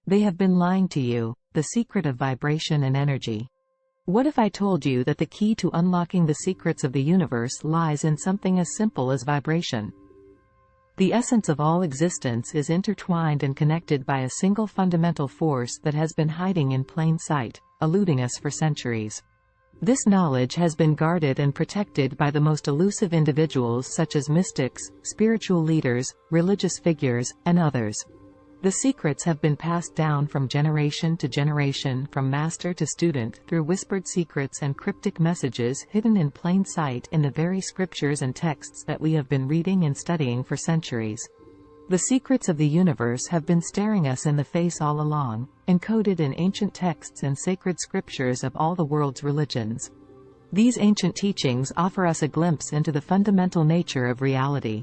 They have been lying to you. The secret of vibration and energy. What if I told you that the key to unlocking the secrets of the universe lies in something as simple as vibration? The essence of all existence is intertwined and connected by a single fundamental force that has been hiding in plain sight, eluding us for centuries. This knowledge has been guarded and protected by the most elusive individuals such as mystics, spiritual leaders, religious figures, and others. The secrets have been passed down from generation to generation, from master to student, through whispered secrets and cryptic messages hidden in plain sight in the very scriptures and texts that we have been reading and studying for centuries. The secrets of the universe have been staring us in the face all along, encoded in ancient texts and sacred scriptures of all the world's religions. These ancient teachings offer us a glimpse into the fundamental nature of reality.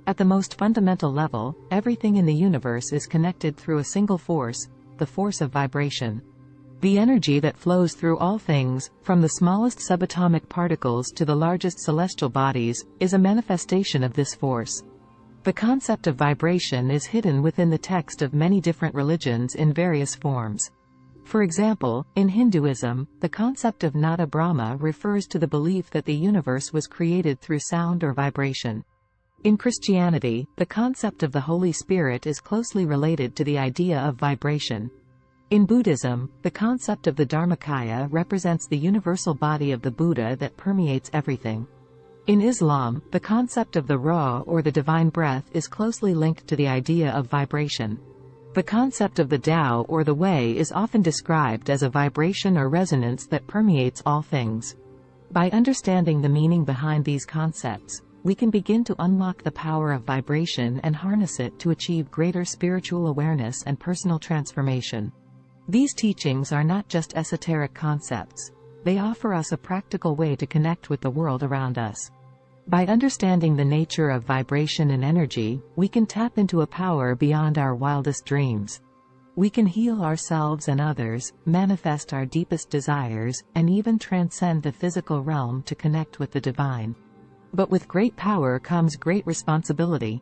At the most fundamental level, everything in the universe is connected through a single force, the force of vibration. The energy that flows through all things, from the smallest subatomic particles to the largest celestial bodies, is a manifestation of this force. The concept of vibration is hidden within the text of many different religions in various forms. For example, in Hinduism, the concept of Nada Brahma refers to the belief that the universe was created through sound or vibration. In Christianity, the concept of the Holy Spirit is closely related to the idea of vibration. In Buddhism, the concept of the Dharmakaya represents the universal body of the Buddha that permeates everything. In Islam, the concept of the Ruh or the divine breath is closely linked to the idea of vibration. The concept of the Tao or the Way is often described as a vibration or resonance that permeates all things. By understanding the meaning behind these concepts, we can begin to unlock the power of vibration and harness it to achieve greater spiritual awareness and personal transformation. These teachings are not just esoteric concepts. They offer us a practical way to connect with the world around us. By understanding the nature of vibration and energy, we can tap into a power beyond our wildest dreams. We can heal ourselves and others, manifest our deepest desires, and even transcend the physical realm to connect with the divine. But with great power comes great responsibility.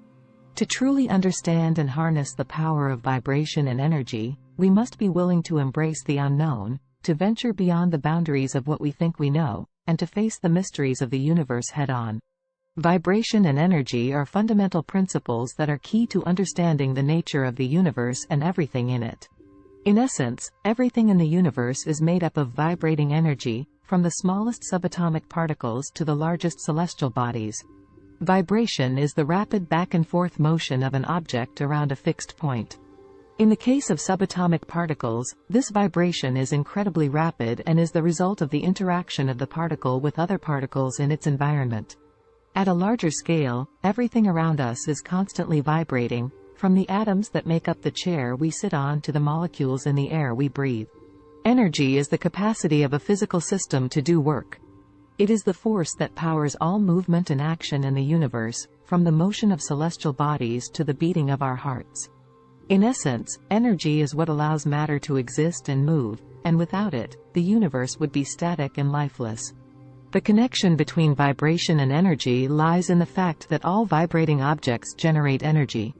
To truly understand and harness the power of vibration and energy, we must be willing to embrace the unknown, to venture beyond the boundaries of what we think we know, and to face the mysteries of the universe head-on. Vibration and energy are fundamental principles that are key to understanding the nature of the universe and everything in it. In essence, everything in the universe is made up of vibrating energy, from the smallest subatomic particles to the largest celestial bodies. Vibration is the rapid back-and-forth motion of an object around a fixed point. In the case of subatomic particles, this vibration is incredibly rapid and is the result of the interaction of the particle with other particles in its environment. At a larger scale, everything around us is constantly vibrating, from the atoms that make up the chair we sit on to the molecules in the air we breathe. Energy is the capacity of a physical system to do work. It is the force that powers all movement and action in the universe, from the motion of celestial bodies to the beating of our hearts. In essence, energy is what allows matter to exist and move, and without it, the universe would be static and lifeless. The connection between vibration and energy lies in the fact that all vibrating objects generate energy.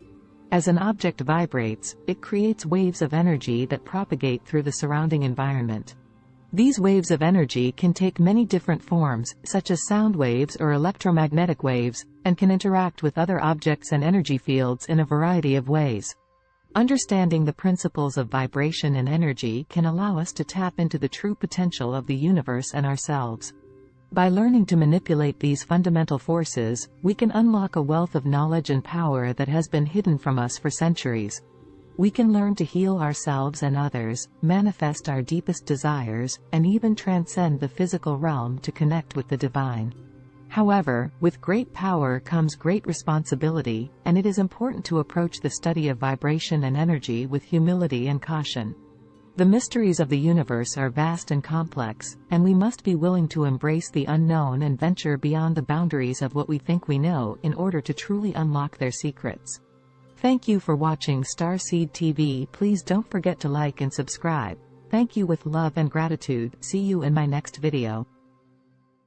As an object vibrates, it creates waves of energy that propagate through the surrounding environment. These waves of energy can take many different forms, such as sound waves or electromagnetic waves, and can interact with other objects and energy fields in a variety of ways. Understanding the principles of vibration and energy can allow us to tap into the true potential of the universe and ourselves. By learning to manipulate these fundamental forces, we can unlock a wealth of knowledge and power that has been hidden from us for centuries. We can learn to heal ourselves and others, manifest our deepest desires, and even transcend the physical realm to connect with the divine. However, with great power comes great responsibility, and it is important to approach the study of vibration and energy with humility and caution. The mysteries of the universe are vast and complex, and we must be willing to embrace the unknown and venture beyond the boundaries of what we think we know in order to truly unlock their secrets. Thank you for watching Starseed TV. Please don't forget to like and subscribe. Thank you with love and gratitude. See you in my next video.